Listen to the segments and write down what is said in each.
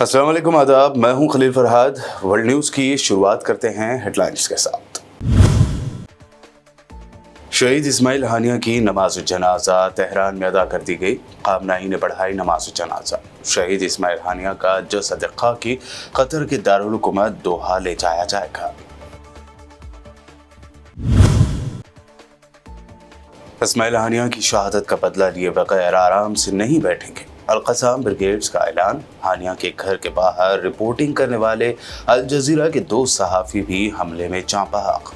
अस्सलाम वालेकुम, आदाब। मैं हूं खलील फरहाद। वर्ल्ड न्यूज़ की शुरुआत करते हैं हेडलाइंस के साथ। शहीद इस्माइल हानिया की नमाज जनाजा तेहरान में अदा कर दी गई। कामनाई ने पढ़ाई नमाज जनाजा। शहीद इस्माइल हानिया का जसद खाकी कतर के दारुल हुकूमत दोहा ले जाया जाएगा। इस्माइल हानिया की शहादत का बदला लिए बगैर आराम से नहीं बैठेंगे। अल-क़साम ब्रिगेड्स का ऐलान। हानिया के घर के बाहर रिपोर्टिंग करने वाले अल जजीरा के 2 सहाफ़ी भी हमले में जाँ बहक।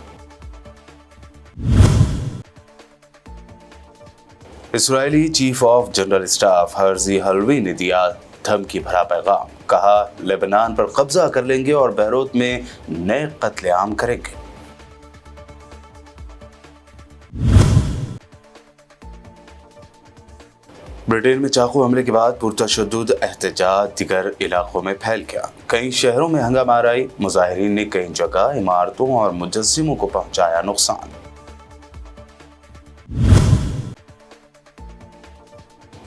Israeli chief of general staff Herzi Halevi ने दिया धमकी भरा पैगाम। कहा, लेबनान पर कब्जा कर लेंगे और बैरूत में नए कत्लेआम करेंगे। ब्रिटेन में चाकू हमले के बाद पुरतशद्दुद एहतजाज दिगर इलाकों में फैल गया। कई शहरों में हंगामा आई। मुजाहिरीन ने कई जगह इमारतों और मुजस्सिमों को पहुंचाया नुकसान।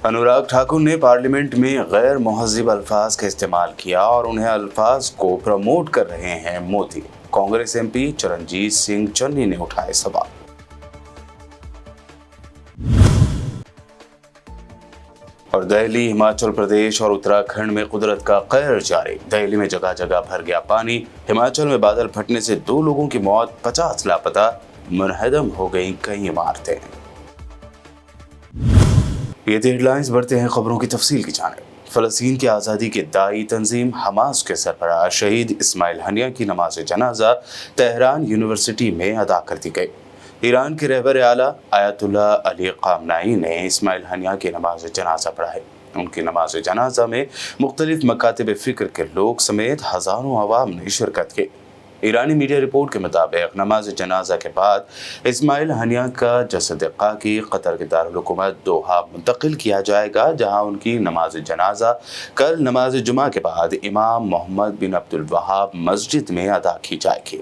अनुराग ठाकुर ने पार्लियामेंट में गैर मुहज़्ज़िब अल्फाज का इस्तेमाल किया और उन्हें अल्फाज को प्रमोट कर रहे हैं मोदी। कांग्रेस एमपी चरणजीत सिंह चन्नी ने उठाए सवाल। और दिल्ली, हिमाचल प्रदेश और उत्तराखंड में कुदरत का कहर जारी। दिल्ली में जगह जगह भर गया पानी। हिमाचल में बादल फटने से 2 लोगों की मौत, 50 लापता। मुनहदम हो गई कई इमारतें। ये थी हेडलाइंस। बढ़ते हैं खबरों की तफसील की जानिब। फ़लस्तीन की आज़ादी के दाई तंजीम हमास के सरबराह शहीद इस्माइल हानिया की नमाज जनाजा तेहरान यूनिवर्सिटी में अदा कर दी गई। ईरान के रहबर आला आयतुल्ला अली ख़ामनेई ने इस्माइल हानिया की नमाज जनाजा पढ़ाई। उनकी नमाज जनाजा में मुख्तलिफ मकातिब फ़िक्र के लोग समेत हज़ारों अवाम ने शिरकत की। ईरानी मीडिया रिपोर्ट के मुताबिक नमाज जनाजा के बाद इस्माइल हानिया का जसद खाकी कतर के दारुल हुकूमत दोहा मुंतकिल किया जाएगा, जहां उनकी नमाज जनाजा कल नमाज जुमा के बाद इमाम मोहम्मद बिन अब्दुल वहाब मस्जिद में अदा की जाएगी।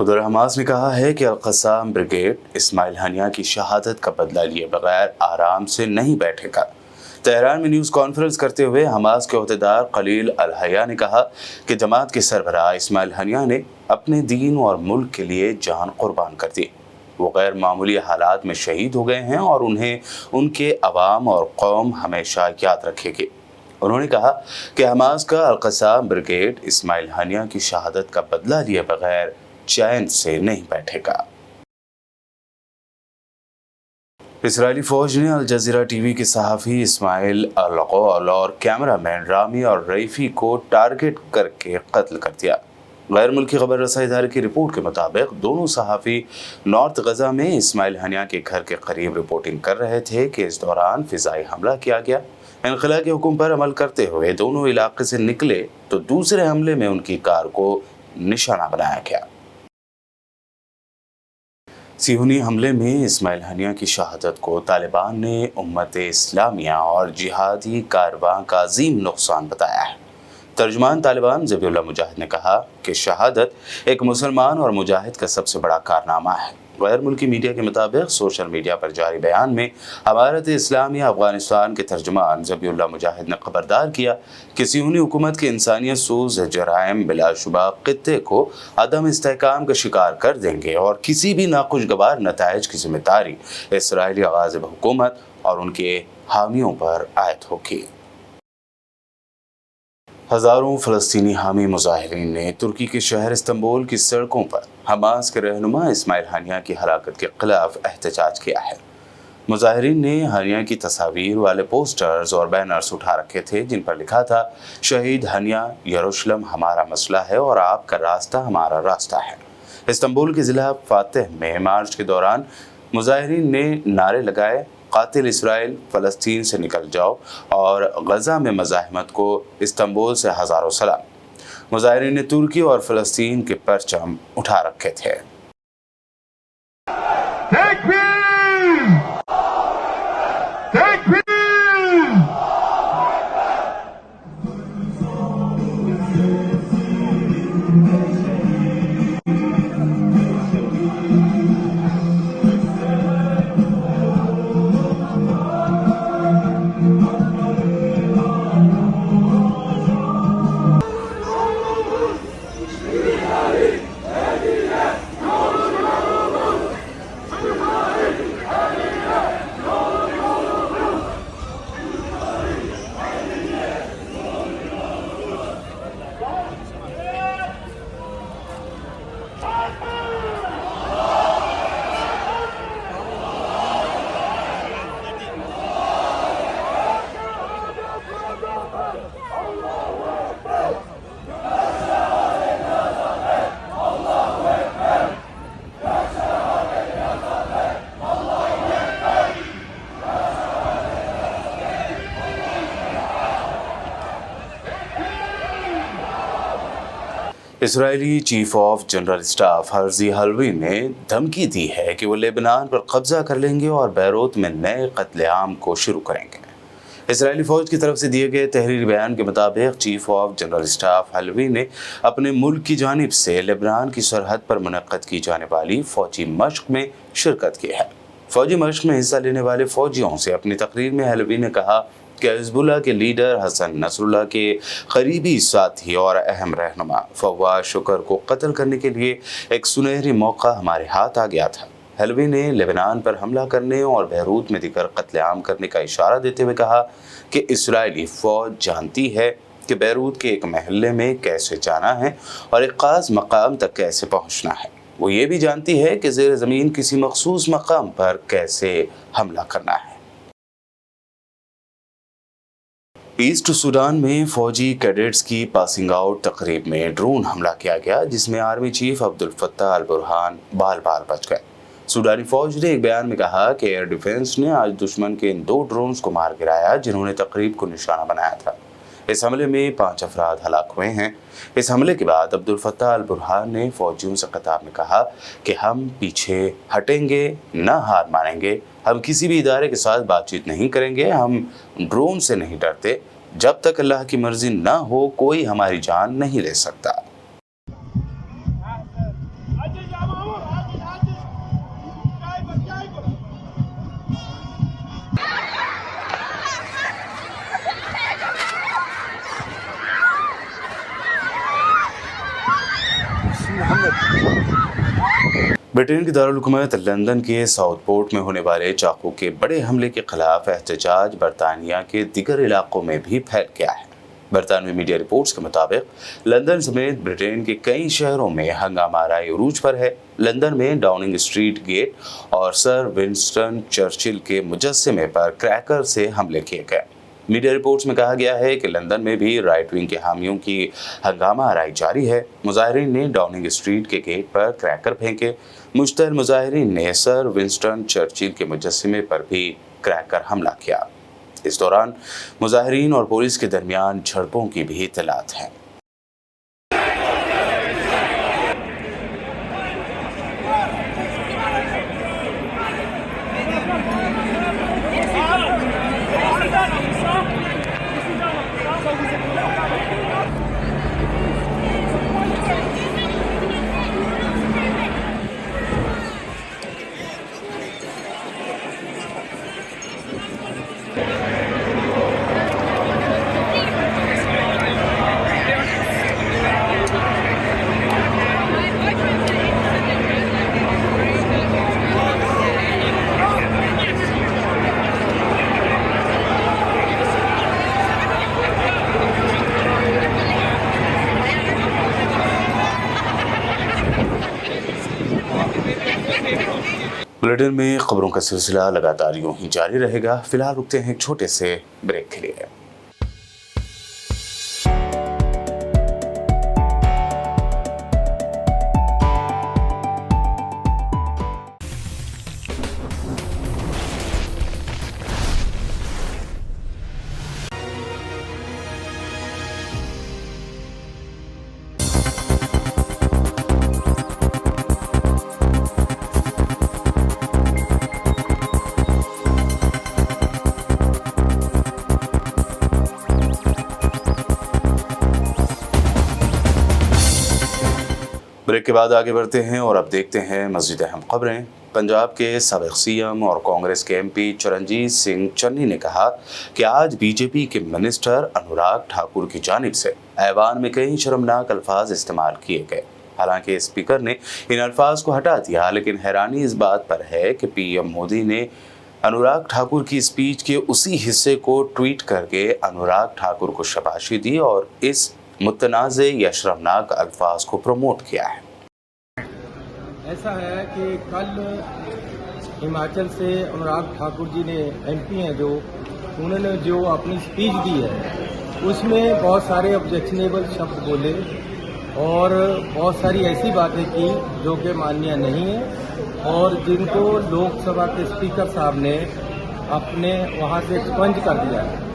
उधर हमास ने कहा है कि अल-क़साम ब्रिगेड इस्माइल हानिया की शहादत का बदला लिए बगैर आराम से नहीं बैठेगा। तेहरान में न्यूज़ कॉन्फ्रेंस करते हुए हमास के अहदेदार खलील अल-हया ने कहा कि जमात के सरबराह इस्माइल हानिया ने अपने दीन और मुल्क के लिए जान कुर्बान कर दी। वो गैर मामूली हालात में शहीद हो गए हैं और उन्हें उनके अवाम और कौम हमेशा याद रखेगी। उन्होंने कहा कि हमास का अल-क़साम ब्रिगेड इस्माइल हानिया की शहादत का बदला लिए बगैर चैन से नहीं बैठेगा। इजरायली फौज ने अल जजीरा टीवी के सहाफ़ी इस्माइल अल-गौल और कैमरामैन रामी और रईफी को टारगेट करके कत्ल कर दिया। गैर मुल्की खबर रसाई इदारे की रिपोर्ट के मुताबिक दोनों सहाफ़ी नॉर्थ गजा में इस्माइल हानिया के घर के करीब रिपोर्टिंग कर रहे थे कि इस दौरान फ़िज़ाई हमला किया गया। इनखला के हुक्म पर अमल करते हुए दोनों इलाके से निकले तो दूसरे हमले में उनकी कार को निशाना बनाया गया। सिहूनी हमले में इस्माइल हनिया की शहादत को तालिबान ने उम्मत इस्लामिया और जिहादी कारवां का अजीम नुकसान बताया है। तर्जुमान तालिबान ज़बीहुल्लाह मुजाहिद ने कहा कि शहादत एक मुसलमान और मुजाहिद का सबसे बड़ा कारनामा है। गैर मुल्की मीडिया के मुताबिक सोशल मीडिया पर जारी बयान में अमारत इस्लामिया अफगानिस्तान के तर्जुमान ज़बीहुल्लाह मुजाहिद ने खबरदार किया कि सिहूनी हुकूमत के इंसानियत सूज जराइम बिलाशुबा खित्ते को अदम इस्तेहकाम का शिकार कर देंगे और किसी भी नाखुशगवार नताइज की जिम्मेदारी इसराइली गाज़िब हुकूमत और उनके हामियों पर आयद होगी। हज़ारों फ़लस्तीनी हामी मुजाहिरीन ने तुर्की के शहर इस्तांबुल की सड़कों पर हमास के रहनुमा इस्माइल हनिया की हलाकत के खिलाफ एहतजाज किया है। मुजाहिरीन ने हनिया की तस्वीर वाले पोस्टर्स और बैनर्स उठा रखे थे जिन पर लिखा था, शहीद हनिया, यरूशलेम हमारा मसला है और आपका रास्ता हमारा रास्ता है। इस्तांबुल के ज़िला फातेह में मार्च के दौरान मुजाहिरीन ने नारे लगाए, कातिल इसराइल, फ़लस्तीन से निकल जाओ और गज़ा में मज़ाहमत को इस्तांबुल से हज़ारों सलाम। मुजाहिरीन ने तुर्की और फ़लस्तीन के परचम उठा रखे थे। Israeli chief of general staff Herzi Halevi ने धमकी दी है कि वो लेबनान पर कब्जा कर लेंगे और बैरूत में नए कत्लेआम को शुरू करेंगे। इसराइली फ़ौज की तरफ से दिए गए तहरीरी बयान के मुताबिक चीफ ऑफ जनरल स्टाफ हलवी ने अपने मुल्क की जानिब से लेबनान की सरहद पर मुनक्कद की जाने वाली फ़ौजी मशक में शिरकत की है। फ़ौजी मशक में हिस्सा लेने वाले फ़ौजियों से अपनी तकरीर में हलवी ने कहा कि हिज़्बुल्लाह के लीडर हसन नसरुल्लाह के करीबी साथी और अहम रहनुमा फवाद शुक्र को कत्ल करने के लिए एक सुनहरी मौका हमारे हाथ आ गया था। हलवी ने लेबनान पर हमला करने और बैरूत में दिगर कत्लेआम करने का इशारा देते हुए कहा कि इसराइली फ़ौज जानती है कि बैरूत के एक महल्ले में कैसे जाना है और एक ख़ास मकाम तक कैसे पहुँचना है। वो ये भी जानती है कि ज़ेर ज़मीन किसी मखसूस मकाम पर कैसे हमला करना है। ईस्ट सूडान में फौजी कैडेट्स की पासिंग आउट तकरीब में ड्रोन हमला किया गया जिसमें army chief Abdul Fattah al Burhan बाल बाल बच गए। सूडानी फौज ने एक बयान में कहा कि एयर डिफेंस ने आज दुश्मन के इन 2 ड्रोन्स को मार गिराया जिन्होंने तकरीब को निशाना बनाया था। इस हमले में 5 अफराद हलाक हुए हैं। इस हमले के बाद अब्दुल फत्ताह अल बुरहान ने फौजियों से खिताब में कहा कि हम पीछे हटेंगे, न हार मानेंगे, हम किसी भी इदारे के साथ बातचीत नहीं करेंगे, हम ड्रोन से नहीं डरते, जब तक अल्लाह की मर्जी ना हो कोई हमारी जान नहीं ले सकता। ब्रिटेन की दारुल हुकूमत लंदन के साउथपोर्ट में होने वाले चाकू के बड़े हमले के खिलाफ एहतजाज बरतानिया के दिगर इलाकों में भी फैल गया है। बरतानवी मीडिया रिपोर्ट्स के मुताबिक लंदन समेत ब्रिटेन के कई शहरों में हंगामा आराई उरूज पर है। लंदन में डाउनिंग स्ट्रीट गेट और सर विंस्टन चर्चिल के मुजस्समे पर क्रैकर से हमले किए गए। मीडिया रिपोर्ट्स में कहा गया है कि लंदन में भी राइट विंग के हामियों की हंगामा आराई जारी है। मुजाहिरीन ने डाउनिंग स्ट्रीट के गेट पर क्रैकर फेंके। मुश्तअल मुजाहिरीन ने सर विंस्टन चर्चिल के मुजस्समे पर भी क्रैकर हमला किया। इस दौरान मुजाहिरीन और पुलिस के दरमियान झड़पों की भी इत्तलात हैं। बुलेटिन में खबरों का सिलसिला लगातार यूं ही जारी रहेगा। फिलहाल रुकते हैं एक छोटे से ब्रेक के लिए। ब्रेक के बाद आगे बढ़ते हैं और अब देखते हैं मज़ीद अहम खबरें। पंजाब के साबिक़ सीएम और कांग्रेस के एमपी चरणजीत सिंह चन्नी ने कहा कि आज बीजेपी के मिनिस्टर अनुराग ठाकुर की जानिब से ऐवान में कई शर्मनाक अल्फाज इस्तेमाल किए गए। हालांकि स्पीकर ने इन अल्फाज को हटा दिया, लेकिन हैरानी इस बात पर है कि पीएम मोदी ने अनुराग ठाकुर की स्पीच के उसी हिस्से को ट्वीट करके अनुराग ठाकुर को शाबाशी दी और इस मुतनाज़े या शर्मनाक अल्फाज को प्रमोट किया है। ऐसा है कि कल हिमाचल से अनुराग ठाकुर जी ने एमपी हैं जो उन्होंने जो अपनी स्पीच दी है उसमें बहुत सारे ऑब्जेक्शनेबल शब्द बोले और बहुत सारी ऐसी बातें की जो कि माननीय नहीं है और जिनको लोकसभा के स्पीकर साहब ने अपने वहां से एक्सपंज कर दिया है।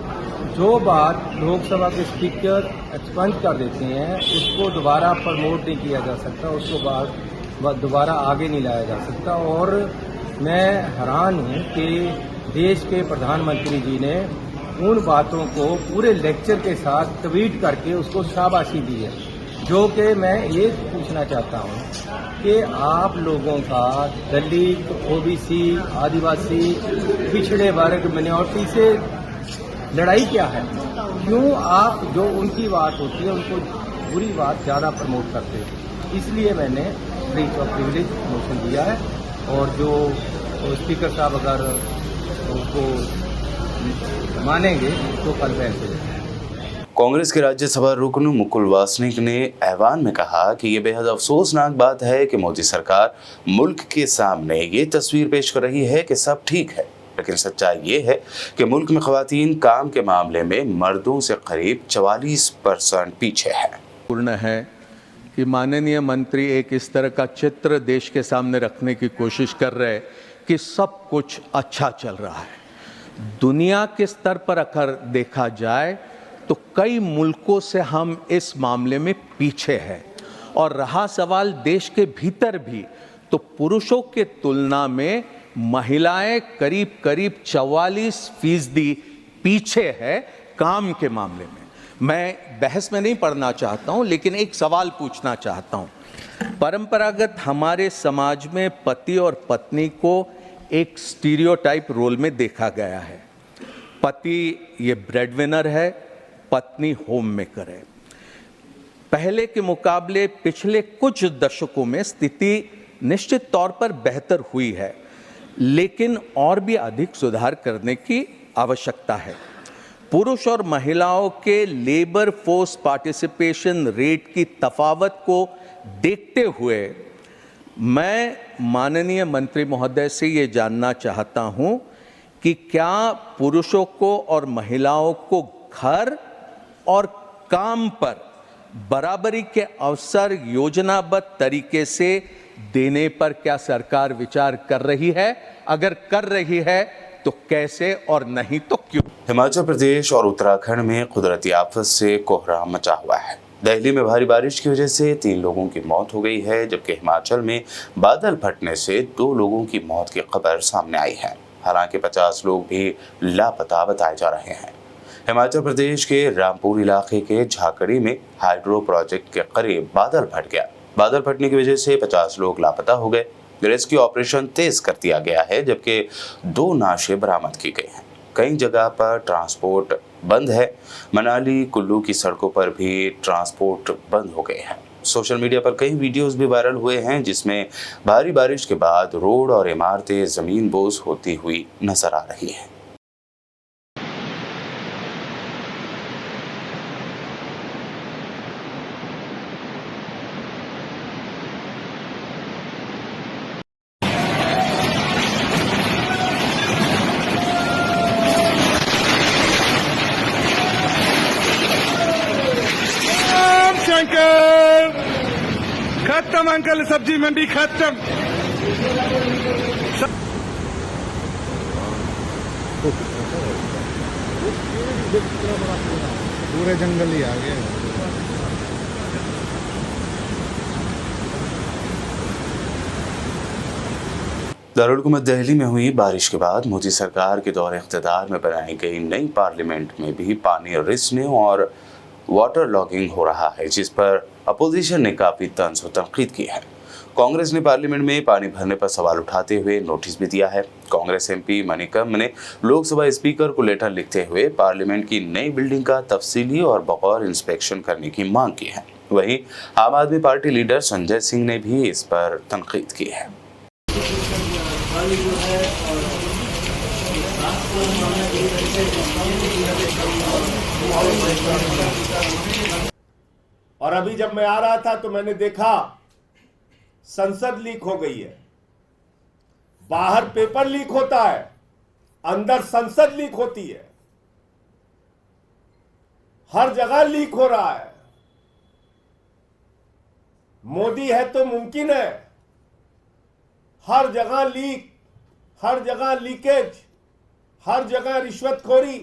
जो बात लोकसभा के स्पीकर एक्सपंज कर देते हैं उसको दोबारा प्रमोट नहीं किया जा सकता, उसको बाद दोबारा आगे नहीं लाया जा सकता। और मैं हैरान हूं कि देश के प्रधानमंत्री जी ने उन बातों को पूरे लेक्चर के साथ ट्वीट करके उसको शाबाशी दी है, जो कि मैं ये पूछना चाहता हूं कि आप लोगों का दलित, ओबीसी, आदिवासी, पिछड़े वर्ग, मिनॉरिटी से लड़ाई क्या है? क्यों आप जो उनकी बात होती है उनको बुरी बात ज़्यादा प्रमोट करते हैं? इसलिए मैंने ब्रीच ऑफ प्रिविलेज मोशन दिया है और जो स्पीकर साहब अगर उसको मानेंगे तो कल फैसले। कांग्रेस के राज्यसभा रुकन मुकुल वासनिक ने ऐवान में कहा कि ये बेहद अफसोसनाक बात है कि मोदी सरकार मुल्क के सामने ये तस्वीर पेश कर रही है कि सब ठीक है, लेकिन सच्चाई ये है कि मुल्क में ख़वातीन काम के मामले में मर्दों से करीब 44% पीछे है। पूर्ण है कि माननीय मंत्री एक इस तरह का चित्र देश के सामने रखने की कोशिश कर रहे हैं कि सब कुछ अच्छा चल रहा है। दुनिया के स्तर पर अगर देखा जाए तो कई मुल्कों से हम इस मामले में पीछे हैं और रहा सवाल देश के भीतर भी तो पुरुषों के तुलना में महिलाएं करीब 44% पीछे है काम के मामले में। मैं बहस में नहीं पढ़ना चाहता हूं, लेकिन एक सवाल पूछना चाहता हूं। परंपरागत हमारे समाज में पति और पत्नी को एक स्टीरियोटाइप रोल में देखा गया है। पति ये ब्रेडविनर है, पत्नी होम मेकर है। पहले के मुकाबले पिछले कुछ दशकों में स्थिति निश्चित तौर पर बेहतर हुई है, लेकिन और भी अधिक सुधार करने की आवश्यकता है। पुरुष और महिलाओं के लेबर फोर्स पार्टिसिपेशन रेट की तफावत को देखते हुए मैं माननीय मंत्री महोदय से ये जानना चाहता हूं कि क्या पुरुषों को और महिलाओं को घर और काम पर बराबरी के अवसर योजनाबद्ध तरीके से देने पर क्या सरकार विचार कर रही है? अगर कर रही है तो कैसे और नहीं तो क्यों। हिमाचल प्रदेश और उत्तराखंड में कुदरती आफत से कोहराम मचा हुआ है। दिल्ली में भारी बारिश की वजह से 3 लोगों की मौत हो गई है, जबकि हिमाचल में बादल फटने से 2 लोगों की मौत की खबर सामने आई है। हालांकि 50 लोग भी लापता बताए जा रहे हैं। हिमाचल प्रदेश के रामपुर इलाके के झाकड़ी में हाइड्रो प्रोजेक्ट के करीब बादल फट गया। बादल फटने की वजह से 50 लोग लापता हो गए। रेस्क्यू ऑपरेशन तेज कर दिया गया है, जबकि 2 नाशें बरामद की गई हैं। कई जगह पर ट्रांसपोर्ट बंद है। मनाली कुल्लू की सड़कों पर भी ट्रांसपोर्ट बंद हो गए हैं। सोशल मीडिया पर कई वीडियोस भी वायरल हुए हैं, जिसमें भारी बारिश के बाद रोड और इमारतें जमीन बोझ होती हुई नजर आ रही हैं। शंकर खत्म अंकल, सब्जी मंडी खत्म। पूरे जंगल ही आ गए। दारुल हुकूमत दिल्ली में हुई बारिश के बाद मोदी सरकार के दौर इख्तिदार में बनाई गई नई पार्लियामेंट में भी पानी रिसने और वाटर लॉगिंग हो रहा है, जिस पर अपोजिशन ने काफी तंज और तनकीद की है। कांग्रेस ने पार्लियामेंट में पानी भरने पर सवाल उठाते हुए नोटिस भी दिया है। कांग्रेस एमपी मणिकम ने लोकसभा स्पीकर को लेटर लिखते हुए पार्लियामेंट की नई बिल्डिंग का तफसीली और बगौर इंस्पेक्शन करने की मांग की है। वहीं आम आदमी पार्टी लीडर संजय सिंह ने भी इस पर तनकीद की है। और अभी जब मैं आ रहा था तो मैंने देखा संसद लीक हो गई है। बाहर पेपर लीक होता है, अंदर संसद लीक होती है। हर जगह लीक हो रहा है। मोदी है तो मुमकिन है। हर जगह लीक, हर जगह लीकेज, हर जगह रिश्वतखोरी।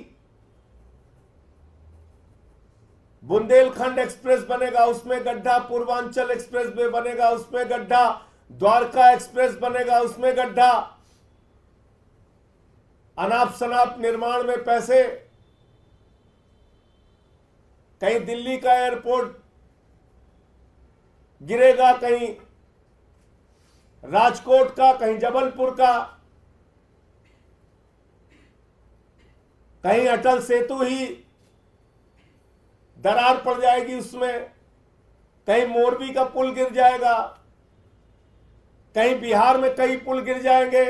बुंदेलखंड एक्सप्रेस बनेगा, उसमें गड्ढा। पूर्वांचल एक्सप्रेस वे बनेगा, उसमें गड्ढा। द्वारका एक्सप्रेस बनेगा, उसमें गड्ढा। अनाप शनाप निर्माण में पैसे। कहीं दिल्ली का एयरपोर्ट गिरेगा, कहीं राजकोट का, कहीं जबलपुर का, कहीं अटल सेतु ही दरार पड़ जाएगी उसमें, कहीं मोरबी का पुल गिर जाएगा, कहीं बिहार में कई पुल गिर जाएंगे।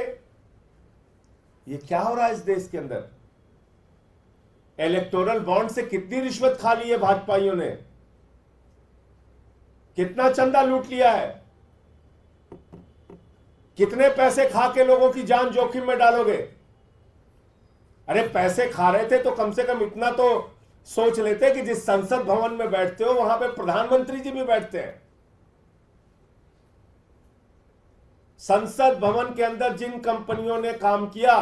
ये क्या हो रहा है इस देश के अंदर? इलेक्टोरल बॉन्ड से कितनी रिश्वत खा ली है भाजपाइयों ने, कितना चंदा लूट लिया है, कितने पैसे खा के लोगों की जान जोखिम में डालोगे? अरे पैसे खा रहे थे तो कम से कम इतना तो सोच लेते कि जिस संसद भवन में बैठते हो वहां पे प्रधानमंत्री जी भी बैठते हैं। संसद भवन के अंदर जिन कंपनियों ने काम किया,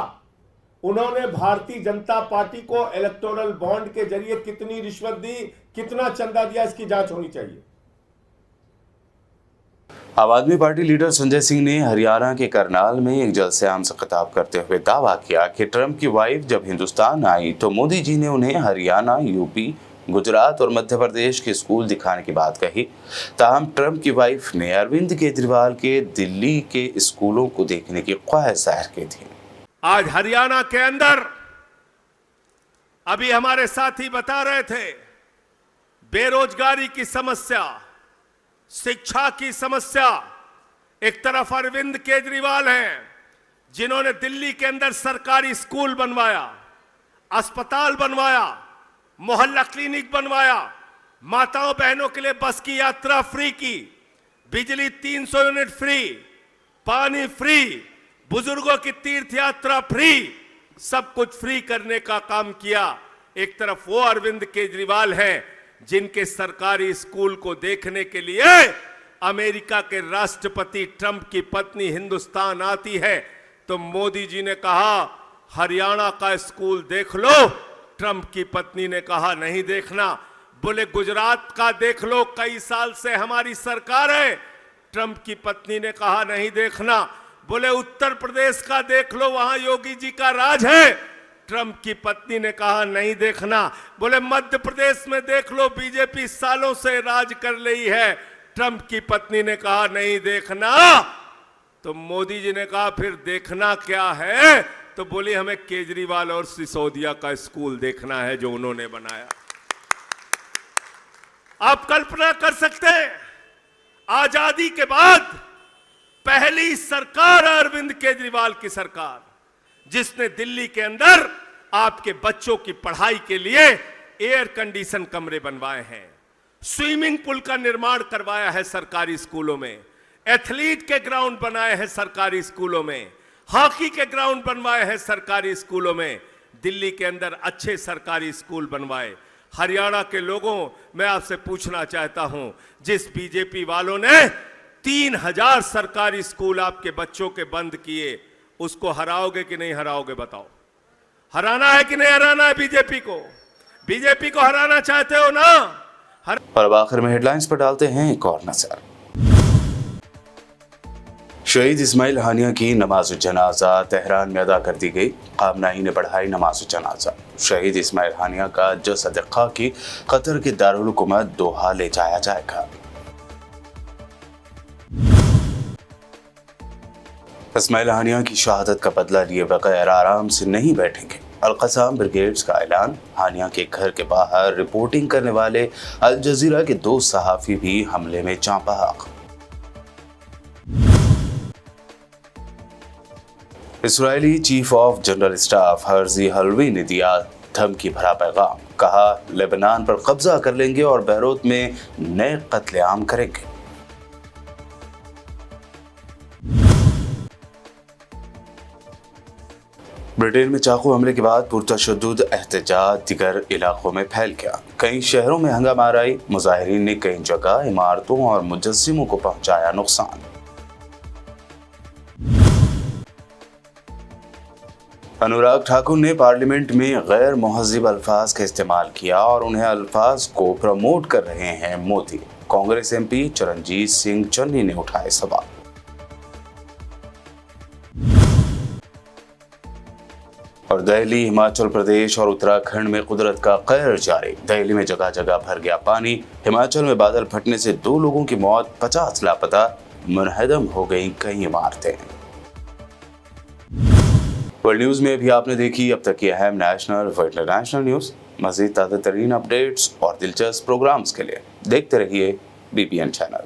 उन्होंने भारतीय जनता पार्टी को इलेक्टोरल बॉन्ड के जरिए कितनी रिश्वत दी, कितना चंदा दिया, इसकी जांच होनी चाहिए। आम आदमी पार्टी लीडर संजय सिंह ने हरियाणा के करनाल में एक जलसे-आम से खिताब करते हुए दावा किया कि ट्रंप की वाइफ जब हिंदुस्तान आई तो मोदी जी ने उन्हें हरियाणा, यूपी, गुजरात और मध्य प्रदेश के स्कूल दिखाने की बात कही। ताहम ट्रंप की वाइफ ने अरविंद केजरीवाल के दिल्ली के स्कूलों को देखने की ख्वाहिश जाहिर की थी। आज हरियाणा के अंदर अभी हमारे साथी बता रहे थे, बेरोजगारी की समस्या, शिक्षा की समस्या। एक तरफ अरविंद केजरीवाल हैं, जिन्होंने दिल्ली के अंदर सरकारी स्कूल बनवाया, अस्पताल बनवाया, मोहल्ला क्लिनिक बनवाया, माताओं बहनों के लिए बस की यात्रा फ्री की, बिजली 300 यूनिट फ्री, पानी फ्री, बुजुर्गों की तीर्थ यात्रा फ्री, सब कुछ फ्री करने का काम किया। एक तरफ वो अरविंद केजरीवाल हैं, जिनके सरकारी स्कूल को देखने के लिए अमेरिका के राष्ट्रपति ट्रंप की पत्नी हिंदुस्तान आती है तो मोदी जी ने कहा हरियाणा का स्कूल देख लो, ट्रंप की पत्नी ने कहा नहीं देखना। बोले गुजरात का देख लो, कई साल से हमारी सरकार है, ट्रंप की पत्नी ने कहा नहीं देखना। बोले उत्तर प्रदेश का देख लो, वहां योगी जी का राज है, ट्रंप की पत्नी ने कहा नहीं देखना। बोले मध्य प्रदेश में देख लो, बीजेपी सालों से राज कर रही है, ट्रंप की पत्नी ने कहा नहीं देखना। तो मोदी जी ने कहा फिर देखना क्या है? तो बोली हमें केजरीवाल और सिसोदिया का स्कूल देखना है जो उन्होंने बनाया। आप कल्पना कर सकते हैं, आजादी के बाद पहली सरकार अरविंद केजरीवाल की सरकार, जिसने दिल्ली के अंदर आपके बच्चों की पढ़ाई के लिए एयर कंडीशन कमरे बनवाए हैं, स्विमिंग पूल का निर्माण करवाया है सरकारी स्कूलों में, एथलीट के ग्राउंड बनाए हैं सरकारी स्कूलों में, हॉकी के ग्राउंड बनवाए हैं सरकारी स्कूलों में, दिल्ली के अंदर अच्छे सरकारी स्कूल बनवाए। हरियाणा के लोगों, मैं आपसे पूछना चाहता हूं, जिस बीजेपी वालों ने 3000 सरकारी स्कूल आपके बच्चों के बंद किए, उसको हराओगे कि नहीं हराओगे? बताओ, हराना है कि नहीं हराना है बीजेपी को? बीजेपी को हराना चाहते हो ना? और अब आखिर में हेडलाइंस पर डालते हैं एक और नजर। शहीद इस्माइल हानिया की नमाज जनाजा तेहरान में अदा कर दी गई। कामनाई ने पढ़ाई नमाज जनाजा। शहीद इस्माइल हानिया का जसद खाकी कतर के दारुल हुकूमत दोहा ले जाया जाएगा। इस्माइल हानिया की शहादत का बदला लिए बगैर आराम से नहीं बैठेंगे, अल-क़साम ब्रिगेड्स का ऐलान। हानिया के घर के बाहर रिपोर्टिंग करने वाले अल जजीरा के 2 सहाफी भी हमले में जाँ बहक। Israeli chief of general staff Herzi Halevi ने दिया धमकी भरा पैगाम। कहा लेबनान पर कब्जा कर लेंगे और बैरूत में नए कत्लेआम करेंगे। ब्रिटेन में चाकू हमले के बाद पुरतशद्दुद एहतजाज दिगर इलाकों में फैल गया। कई शहरों में हंगामा आई। मुजाहिरीन ने कई जगह इमारतों और मुजस्सिमों को पहुंचाया नुकसान। अनुराग ठाकुर ने पार्लियामेंट में गैर मुहज़्ज़िब अल्फाज का इस्तेमाल किया और उन्हें अल्फाज को प्रमोट कर रहे हैं मोदी। कांग्रेस एमपी चरणजीत सिंह चन्नी ने उठाए सवाल। और दिल्ली, हिमाचल प्रदेश और उत्तराखंड में कुदरत का कहर जारी। दिल्ली में जगह जगह भर गया पानी। हिमाचल में बादल फटने से 2 लोगों की मौत, 50 लापता। मुनहदम हो गई कई इमारतें। वर्ल्ड न्यूज में भी आपने देखी अब तक की अहम नेशनल व इंटरनेशनल न्यूज। मज़ीद ताज़ा तरीन अपडेट्स और दिलचस्प प्रोग्राम्स के लिए देखते रहिए BPN चैनल।